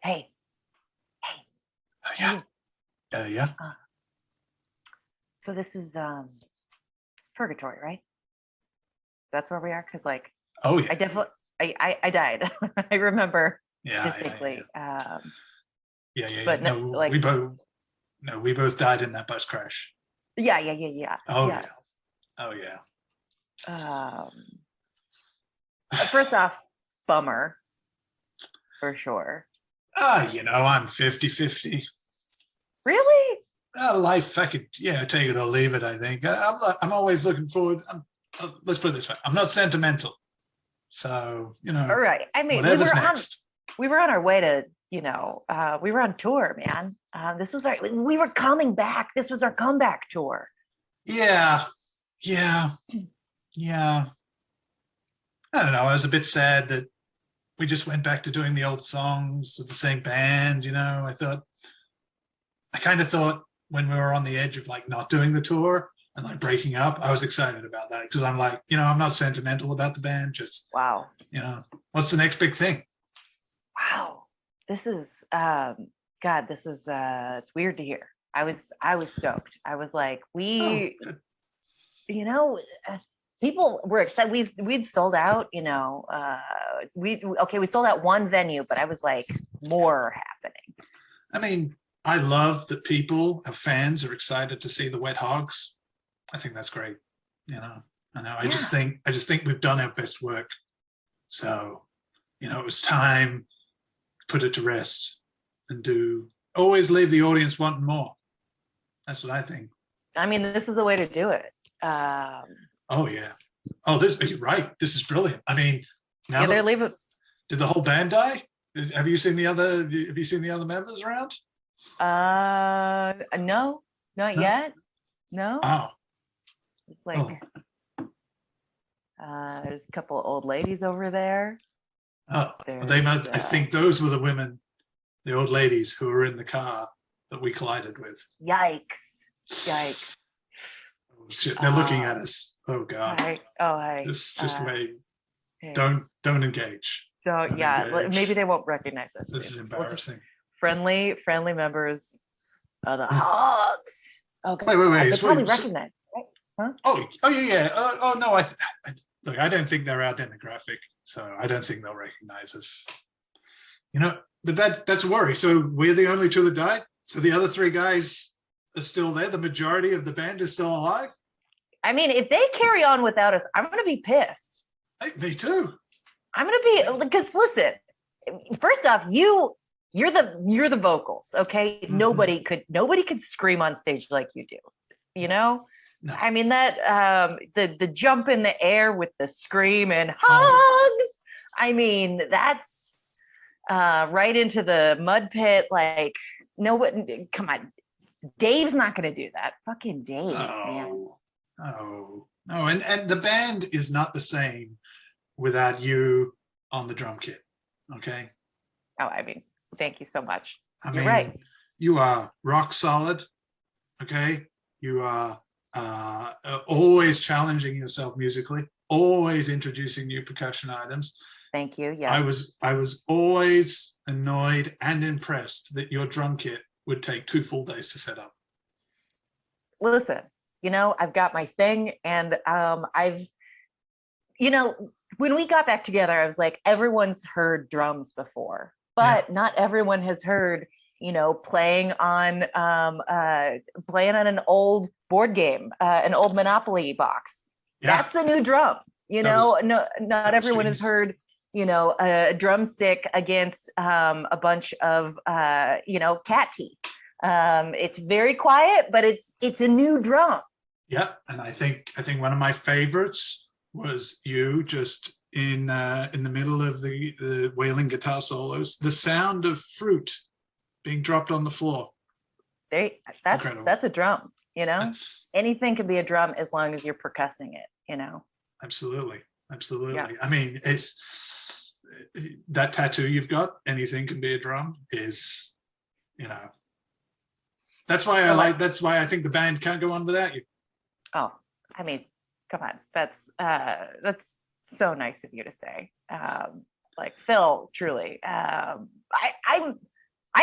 Hey, hey, Oh, yeah. Yeah. uh, so this is it's Purgatory, right? That's where we are. Because like Oh, I yeah. definitely I died. I remember Yeah. Yeah. Yeah. distinctly. Yeah. Yeah. Yeah. But no, No, like we both died in that bus crash. yeah. Oh, Yeah. yeah. Oh, yeah. Um, First off, bummer for sure. I'm 50-50. Really? Life, I could, take it or leave it, I think. I'm always looking forward. Let's put it this way. I'm not sentimental. So, All right. I mean, whatever's next. we were on our way to we were on tour, man. This was we were coming back. This was our comeback tour. Yeah. Yeah. Yeah. I don't know. I was a bit sad that we just went back to doing the old songs with the same band. I kind of thought when we were on the edge of like not doing the tour and like breaking up, I was excited about that because I'm like, I'm not sentimental about the band. Just, Wow. What's the next big thing? Wow. This is God, this is it's weird to hear. I was stoked. I was like, Oh, we, good. people were excited. We'd sold out, we sold out one venue, but I was like, more happening. I mean, I love that people, fans, are excited to see the Wet Hogs. I think that's great. I know. Yeah. I just think we've done our best work. So, it was time to put it to rest and always leave the audience wanting more. That's what I think. I mean, this is a way to do it. Oh, yeah. Oh, you're right. This is brilliant. I mean, now Either leave it. did the whole band die? Have you seen the other members around? No, not No? yet. No. Oh. It's like there's a couple of old ladies over there. Oh, they must. I think those were the women, the old ladies who were in the car that we collided with. Yikes. Oh, shit, they're looking at us. Oh, God. Hi. Just wait. Hey. Don't engage. So Don't yeah, engage. maybe they won't recognize us. This is embarrassing. Friendly members of the Hogs. Okay. Wait. They probably recognize, right? Huh? Oh yeah. Oh no. Look. I don't think they're our demographic, so I don't think they'll recognize us. But that's a worry. So we're the only two that died. So the other three guys are still there. The majority of the band is still alive. I mean, if they carry on without us, I'm going to be pissed. Hey, me too. I'm going to be, because listen, first off, you're the vocals, okay? Mm-hmm. Nobody could scream on stage like you do. No. I mean, that the jump in the air with the scream and Hogs. I mean, that's right into the mud pit. Like, nobody, come on, Dave's not going to do that. Fucking Dave, man. Oh, no, and the band is not the same without you on the drum kit. Okay. Oh, I mean, thank you so much. You're right. You are rock solid. Okay. You are always challenging yourself musically, always introducing new percussion items. Thank you. Yes. I was always annoyed and impressed that your drum kit would take 2 full days to set up. Listen, I've got my thing, and when we got back together, I was like, everyone's heard drums before, but not everyone has heard, playing on an old board game, an old Monopoly box. Yeah. That's a new drum. Not everyone has heard, a drumstick against a bunch of cat teeth. It's very quiet, but it's a new drum. Yeah, and I think one of my favorites was you just in the middle of the wailing guitar solos, the sound of fruit being dropped on the floor. That's a drum. Anything can be a drum as long as you're percussing it. Absolutely. Yeah. I mean, it's that tattoo you've got. Anything can be a drum. Is that's why that's why I think the band can't go on without you. Oh, I mean, come on. That's so nice of you to say. Like Phil, truly. I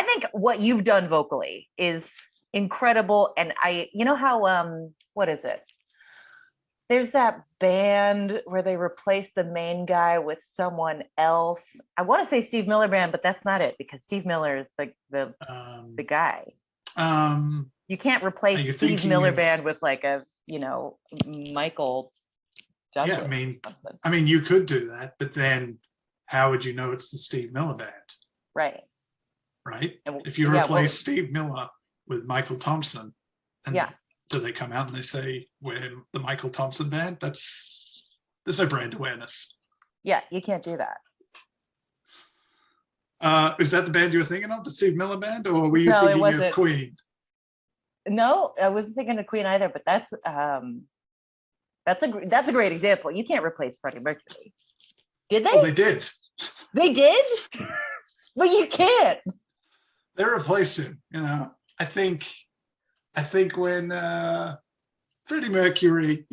think what you've done vocally is incredible. And you know how, what is it? There's that band where they replace the main guy with someone else. I want to say Steve Miller Band, but that's not it because Steve Miller is the guy. You can't replace Steve Miller Band with like a, Michael Douglas. Yeah, I mean, you could do that, but then how would you know it's the Steve Miller Band? Right. Right. If you replace Steve Miller with Michael Thompson, and do they come out and they say we're the Michael Thompson Band? There's no brand awareness. Yeah, you can't do that. Is that the band you were thinking of, the Steve Miller Band, or were you thinking of Queen? No, I wasn't thinking of Queen either. But that's a great example. You can't replace Freddie Mercury. Did they? Oh, they did. They did, but you can't. They replaced him. I think when Freddie Mercury,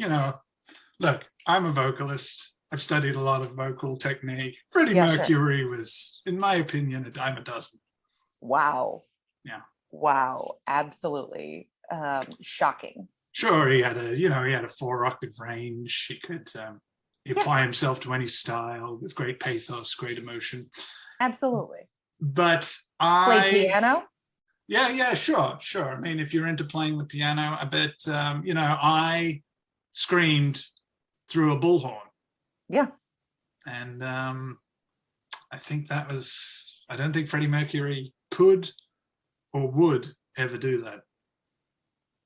look, I'm a vocalist. I've studied a lot of vocal technique. Freddie Mercury was, in my opinion, a dime a dozen. Wow. Yeah. Wow. Absolutely shocking. Sure, he had a 4-octave range. He could apply himself to any style with great pathos, great emotion. Absolutely. But play piano? Yeah, sure. I mean, if you're into playing the piano, I bet, I screamed through a bullhorn. Yeah. And I don't think Freddie Mercury could or would ever do that.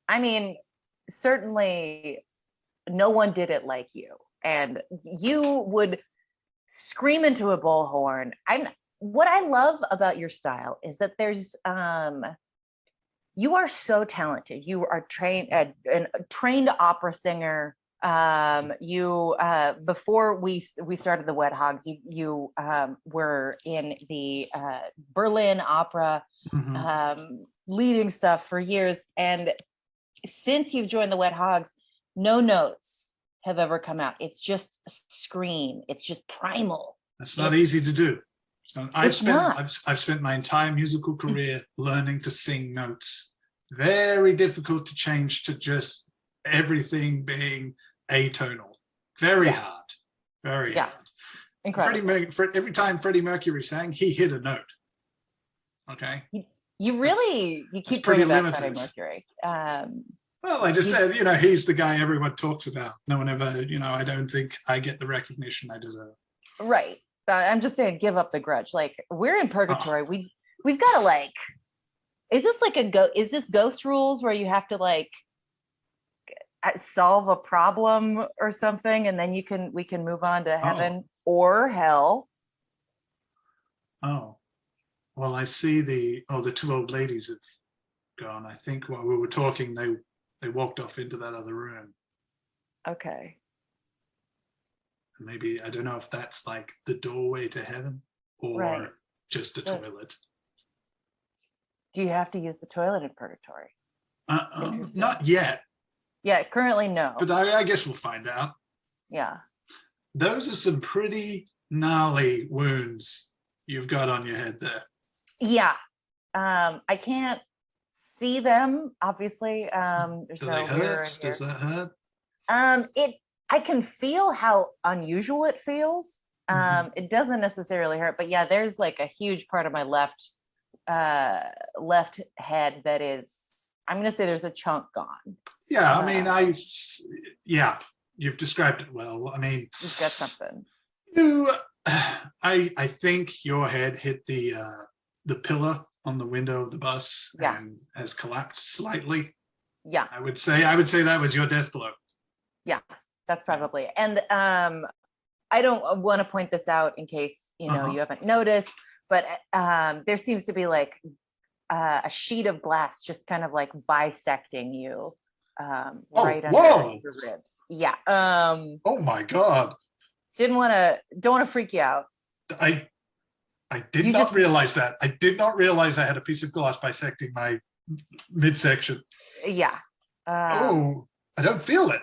I mean, certainly no one did it like you. And you would scream into a bullhorn. What I love about your style is that there's you are so talented. You are trained opera singer. Before we started the Wet Hogs, you were in the Berlin Opera, leading stuff for years. And since you've joined the Wet Hogs, no notes have ever come out. It's just a scream. It's just primal. That's not easy to do. I've spent my entire musical career learning to sing notes. Very difficult to change to just everything being atonal. Very hard. Very hard. Incredible. Every time Freddie Mercury sang, he hit a note. Okay. You keep bringing back Freddie Mercury. Well, I just said, he's the guy everyone talks about. No one ever, I don't think I get the recognition I deserve. Right. I'm just saying, give up the grudge. Like, we're in Purgatory. We've got to is this Ghost Rules where you have to solve a problem or something, and then we can move on to heaven or hell? Oh, well, I see the two old ladies have gone. I think while we were talking, they walked off into that other room. Okay. Maybe, I don't know if that's like the doorway to heaven or just a toilet. Do you have to use the toilet in Purgatory? Not yet. Yeah, currently no. But I guess we'll find out. Yeah. Those are some pretty gnarly wounds you've got on your head there. Yeah. I can't see them, obviously. Do they hurt? Does that hurt? I can feel how unusual it feels. It doesn't necessarily hurt, but there's like a huge part of my left head that is, I'm going to say there's a chunk gone. Yeah, I mean, you've described it well. I mean, you've got something. I think your head hit the pillar on the window of the bus and has collapsed slightly. Yeah, I would say that was your death blow. Yeah, that's probably. And I don't want to point this out in case you haven't noticed, but there seems to be like a sheet of glass just kind of like bisecting you right under your ribs. Yeah. Oh my God. Don't want to freak you out. I did not realize that. I did not realize I had a piece of glass bisecting my midsection. Yeah. I don't feel it.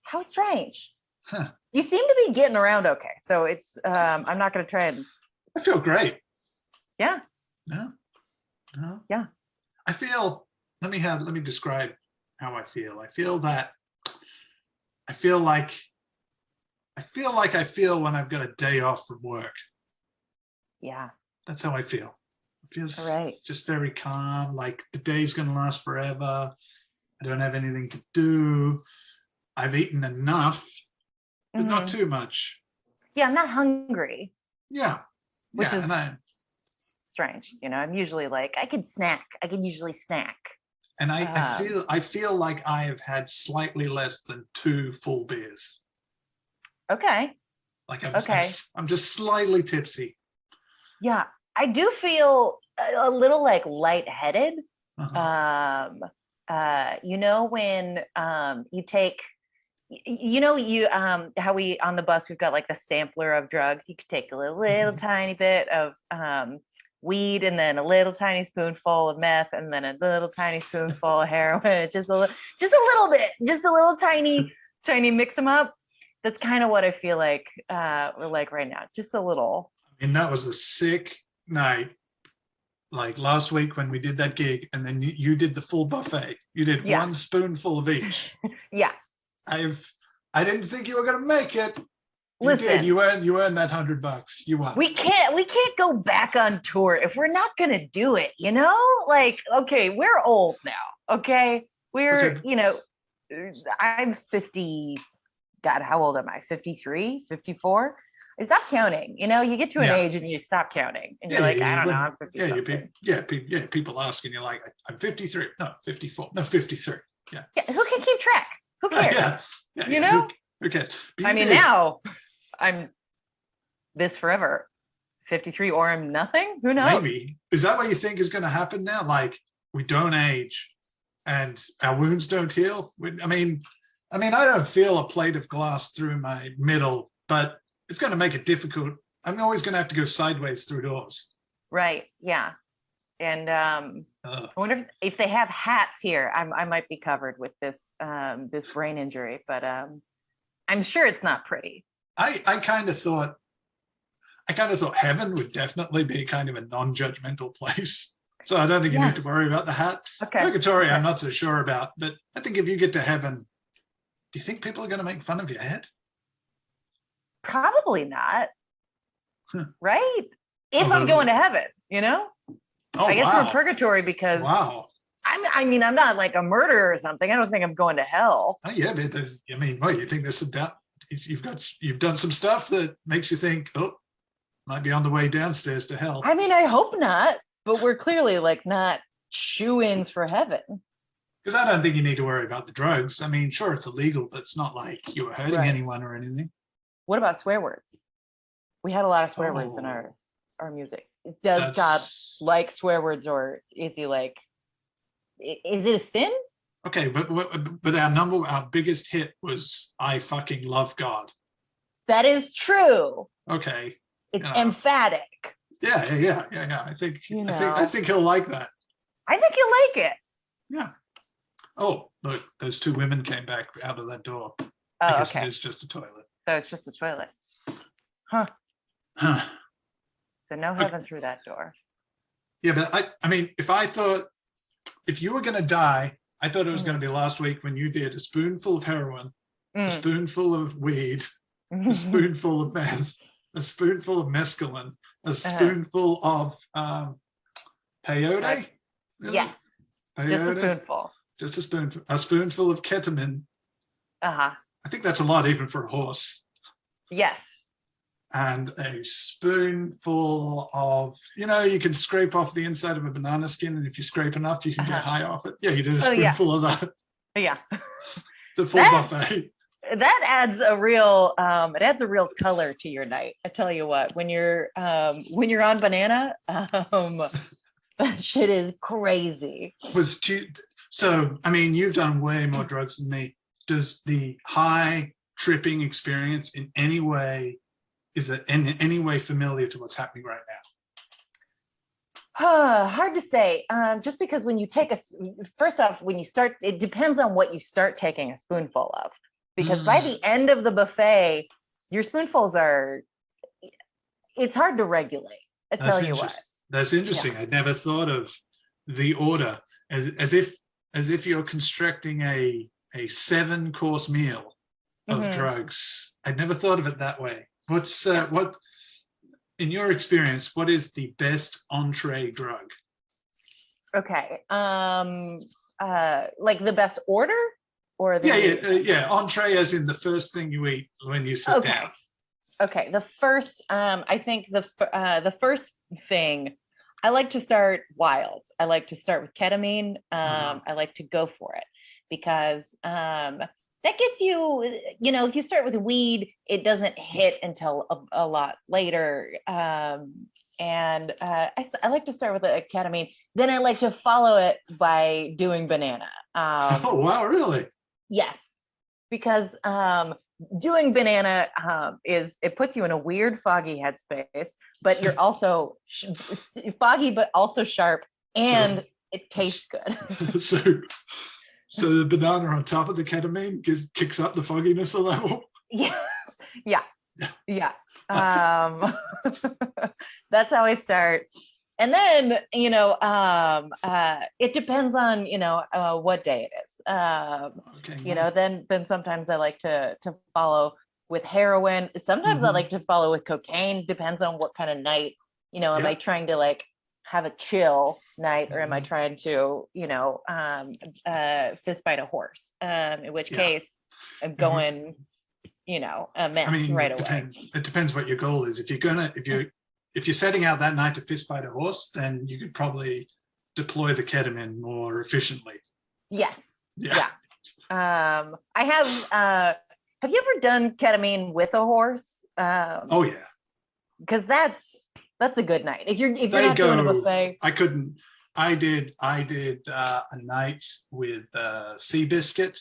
How strange. Huh. You seem to be getting around okay. So it's I'm not going to try and. I feel great. Yeah. No, no. Yeah. I feel. Let me describe how I feel. I feel like I feel when I've got a day off from work. Yeah. That's how I feel. It feels All right. just very calm, like the day's going to last forever. I don't have anything to do. I've eaten enough, but not too much. Yeah, I'm not hungry, Yeah. which Yeah. is strange. I'm usually like, I could usually snack. And I feel like I have had slightly less than 2 full beers. Okay. Like Okay. I'm just slightly tipsy. Yeah, I do feel a little like lightheaded. Uh-huh. When you take, how we on the bus we've got like the sampler of drugs. You could take a little tiny bit of weed, and then a little tiny spoonful of meth, and then a little tiny spoonful of heroin. Just a little bit, just a little tiny mix them up. That's kind of what I feel like we're like right now. Just a little. I mean, that was a sick night. Like last week when we did that gig, and then you did the full buffet. You did 1 spoonful of each. Yeah. I didn't think you were going to make it. You Listen, did. You earned that $100. You won. We can't go back on tour if we're not gonna do it. Like, okay, we're old now. Okay, we're I'm 50. God, how old am I? 53, 54. I stop counting. You get to an age and you stop counting, and you're like, I don't know, I'm 50. People ask, and you're like, I'm 53. No, 54. No, 53. Yeah. Yeah. Who can keep track? Who cares? Who cares? I mean, now I'm this forever, 53, or I'm nothing. Who knows? Maybe. Is that what you think is going to happen now? Like, we don't age and our wounds don't heal? I mean, I don't feel a plate of glass through my middle, but it's going to make it difficult. I'm always going to have to go sideways through doors. Right. Yeah. And I wonder if they have hats here. I might be covered with this brain injury, but I'm sure it's not pretty. I kind of thought heaven would definitely be kind of a non-judgmental place. So I don't think you need to worry about the hat. Okay. Purgatory, I'm not so sure about, but I think if you get to heaven, do you think people are going to make fun of your head? Probably not. Right? If I'm going to heaven, I guess we're in purgatory because I'm not like a murderer or something. I don't think I'm going to hell. Oh yeah, but you think there's some doubt? You've done some stuff that makes you think, oh, might be on the way downstairs to hell. I mean, I hope not, but we're clearly like not shoo-ins for heaven. Because I don't think you need to worry about the drugs. I mean, sure, it's illegal, but it's not like you were hurting anyone or anything. What about swear words? We had a lot of swear words in our music. Does God like swear words, or is he like, is it a sin? Okay, but our biggest hit was "I fucking love God." That is true. Okay, it's emphatic. Yeah. I think he'll like that. I think he'll like it. Yeah. Oh, look, those 2 women came back out of that door. Oh, I guess it is just a toilet. So it's just a toilet. Huh. So no heaven through that door. Yeah, but I mean, if you were going to die, I thought it was going to be last week when you did a spoonful of heroin, a spoonful of weed, a spoonful of meth, a spoonful of mescaline, a spoonful of peyote. Yes, peyote? Just a spoonful. Just a spoonful of ketamine. I think that's a lot even for a horse. Yes. And a spoonful of, you can scrape off the inside of a banana skin, and if you scrape enough, you can get high off it. Yeah, you did a spoonful of that. Yeah. The full buffet. That adds a real color to your night. I tell you what, when you're on banana, that shit is crazy. So, I mean, you've done way more drugs than me. Does the high tripping experience in any way familiar to what's happening right now? Hard to say. Just because when you take first off, when you start, it depends on what you start taking a spoonful of. Because by the end of the buffet, your spoonfuls it's hard to regulate. I tell you what. That's interesting. I'd never thought of the order as if you're constructing a 7-course meal of drugs. I'd never thought of it that way. What in your experience, what is the best entree drug? Okay. Like the best order or the entree as in the first thing you eat when you sit down. Okay. The first, I think the first thing, I like to start wild. I like to start with ketamine. I like to go for it because that gets you, if you start with weed, it doesn't hit until a lot later. And I like to start with a ketamine. Then I like to follow it by doing banana. Oh, wow, really? Yes, because doing banana it puts you in a weird foggy headspace, but you're also foggy, but also sharp, and it tastes good. So the banana on top of the ketamine kicks up the fogginess a level. Yes. Yeah. That's how I start. And then, it depends on, what day it is. Then sometimes I like to follow with heroin. Sometimes I like to follow with cocaine. Depends on what kind of night, am I trying to like have a chill night, or am I trying to, fist fight a horse? In which case I'm going, right away. It depends what your goal is. If you're setting out that night to fist fight a horse, then you could probably deploy the ketamine more efficiently. Yes. Yeah. I have you ever done ketamine with a horse? Oh yeah. Because that's a good night. If you're not doing a buffet. I did a night with Seabiscuit.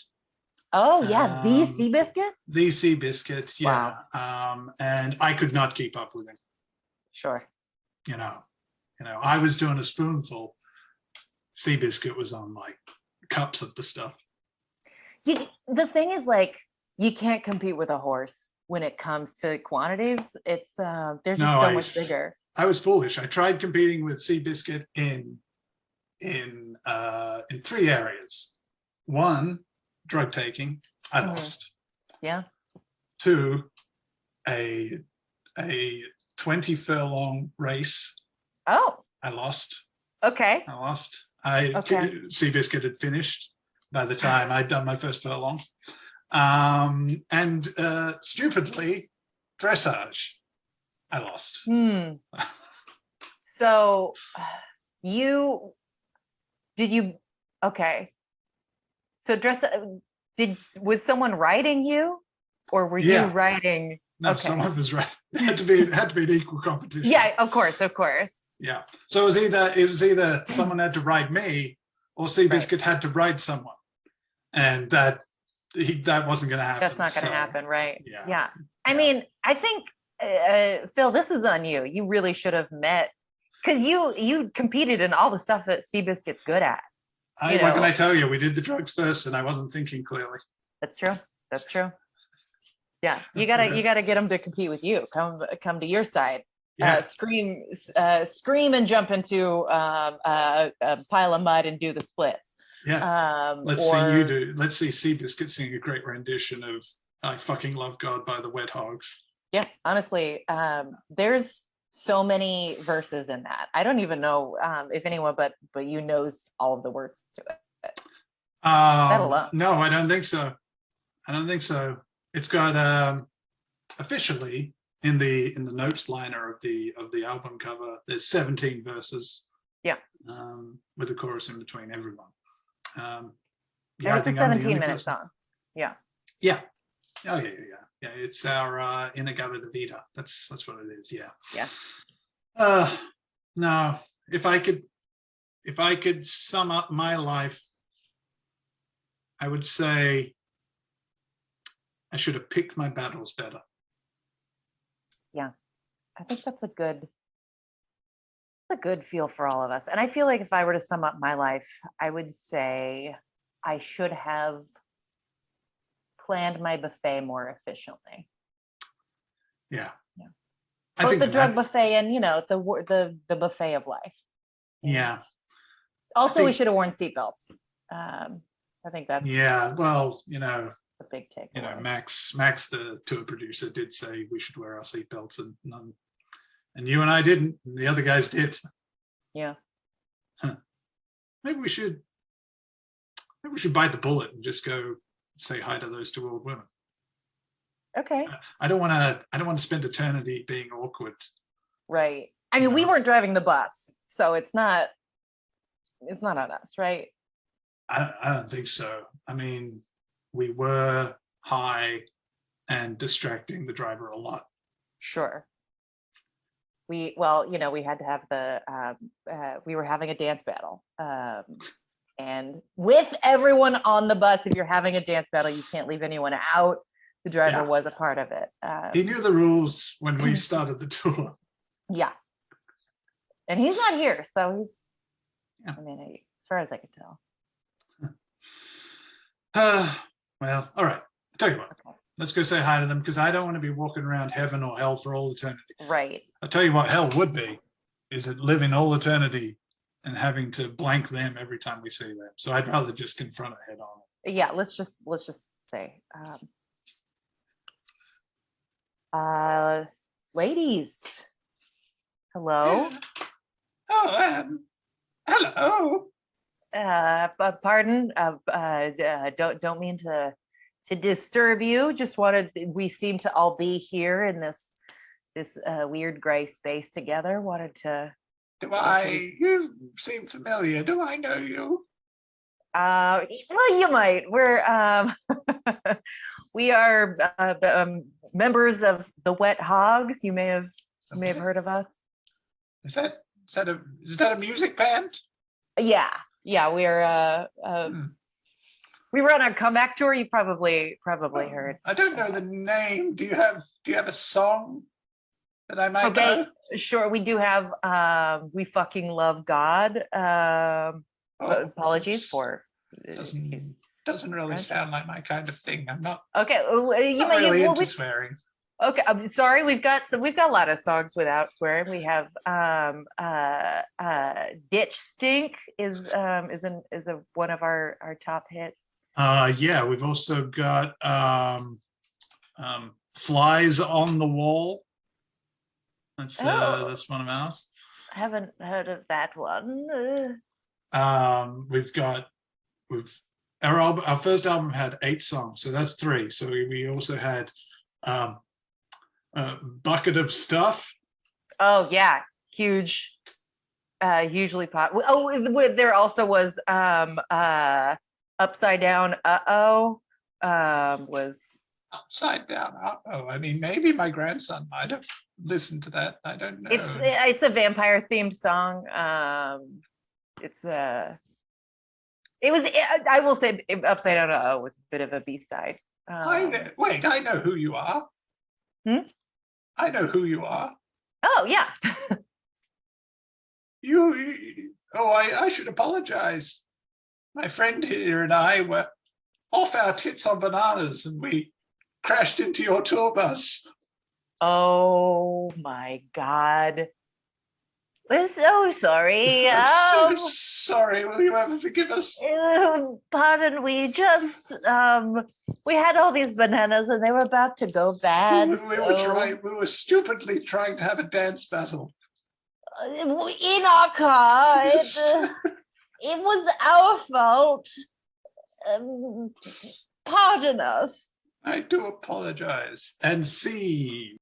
Oh yeah, the Seabiscuit? The Seabiscuit, yeah. Wow. And I could not keep up with him. Sure. I was doing a spoonful. Seabiscuit was on like cups of the stuff. The thing is, like, you can't compete with a horse when it comes to quantities. It's they're just so much bigger. I was foolish. I tried competing with Seabiscuit in 3 areas. 1, drug taking. I lost. Yeah. 2, a 20 furlong race. Oh. I lost. Okay. I lost. Seabiscuit had finished by the time I'd done my first furlong. And stupidly, dressage. I lost. So So was someone riding you, or were you riding? No, someone was right. It had to be an equal competition. Yeah, of course. Yeah. So it was either someone had to ride me, or Seabiscuit had to ride someone, and that wasn't going to happen. That's not going to happen, right? Yeah. I mean, I think Phil, this is on you. You really should have met, because you competed in all the stuff that Seabiscuit's good at. What can I tell you? We did the drugs first, and I wasn't thinking clearly. That's true. Yeah, you gotta get them to compete with you. Come to your side. Yeah. Scream and jump into a pile of mud and do the splits. Yeah. Let's see Seabiscuit sing a great rendition of "I Fucking Love God" by the Wet Hogs. Yeah, honestly, there's so many verses in that. I don't even know if anyone but you knows all of the words to it. That alone. No, I don't think so. It's got officially in the notes liner of the album cover, there's 17 verses. Yeah. With a chorus in between everyone. It's a 17-minute song. Yeah. Yeah. Oh yeah. Yeah, it's our Inagata de Vida. That's what it is. Yeah. Yeah. No, if I could sum up my life, I would say I should have picked my battles better. Yeah. I think that's a good feel for all of us. And I feel like if I were to sum up my life, I would say I should have planned my buffet more efficiently. Yeah. I Both think the drug that, buffet and the buffet of life. yeah. Also, we think- should have worn seatbelts. I think that's Yeah, well, a big takeaway. Max, the tour producer, did say we should wear our seatbelts, and none, and you and I didn't, and the other guys did. Yeah. Maybe we should bite the bullet and just go say hi to those two old women. Okay. I don't want to spend eternity being awkward. Right. I mean, we weren't driving the bus, so it's not on us, right? I don't think so. I mean, we were high and distracting the driver a lot. Sure. We had to have we were having a dance battle. And with everyone on the bus, if you're having a dance battle, you can't leave anyone out. The driver was a part of it. He knew the rules when we started the tour. Yeah. And he's not here, so he's, I mean, as far as I could tell. Well, all right. I'll tell you what. Okay. Let's go say hi to them, because I don't want to be walking around heaven or hell for all eternity. Right. I'll tell you what hell would be, is it living all eternity and having to blank them every time we see them. So I'd rather just confront it head on. Yeah, let's just say, ladies, hello. Oh, hello. Pardon. Don't mean to disturb you. Just we seem to all be here in this weird gray space together. Wanted to. You seem familiar. Do I know you? Well, you might. We're we are members of the Wet Hogs. You may have heard of us. Is that a music band? Yeah, we're we were on our comeback tour. You probably heard. I don't know the name. Do you have a song that I might know? Sure. We do have We Fucking Love God. Apologies for doesn't really sound like my kind of thing. I'm not okay. You might really into swearing. Okay, I'm sorry. We've got a lot of songs without swearing. We have Ditch Stink is one of our top hits. Yeah, we've also got Flies on the Wall. That's one of ours. I haven't heard of that one. Our first album had 8 songs, so that's 3. So we also had Bucket of Stuff. Oh yeah, hugely pop. There also was Upside Down. Was Upside Down. I mean, maybe my grandson might have listened to that. I don't know. It's a vampire themed song. I will say Upside Down was a bit of a B-side. I know who you are. I know who you are. Oh yeah. I should apologize. My friend here and I were off our tits on bananas, and we crashed into your tour bus. Oh my God. We're so sorry. I'm so sorry. Will you ever forgive us? Pardon, we just we had all these bananas and they were about to go bad. We were stupidly trying to have a dance battle. In our car. It was our fault. Pardon us. I do apologize. And see.